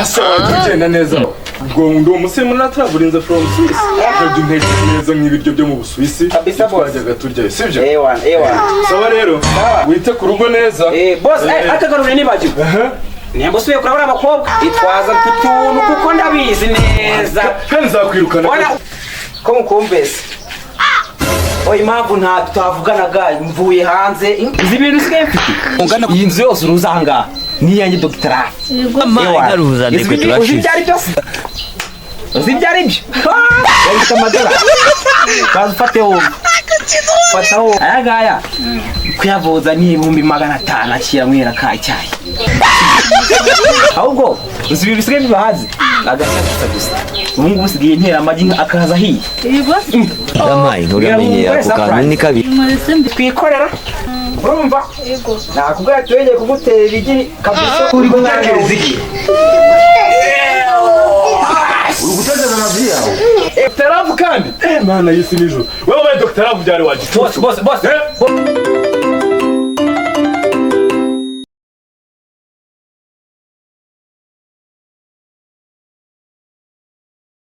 asa tugenda neza ubwo ndo umusirimu naturaburinze from Swiss akajya intege neza nk'ibiryo byo mu Busuwisi twajyaga turya sibyo ewa sawa rero wite ku rugo neza boss akagarure nibagiwe Nembo suye kurabura abakobwa itwaza tutuntu kuko ndabizi neza kandi zakwirukana ko mukumbese oyi mpamvu nta tutavuganaga mvuye hanze izi bintu sigaye mfite iyi nzu yose uruzanga niyanjye Dr. Amaruza ndekwe turashize uzi byari byo yari kamadora bazufate wo fata wo ayagaya kuyavuza ni 1500 akira mwera kacyayi ahubwo uzi ibintu bisigaye bibahazi agashaka gusa ubu ngubu usigaye intera amagi akaza hiye amayi nturamenye ako kantu ni kabi twikorera urumva yego nakubwira twegeye kugutera igi kabisa uri gutangira izigi urugutazana nabyi yawe Dr. Love kandi mana yisi nijoro wewe Dr. Love byari wagiye boss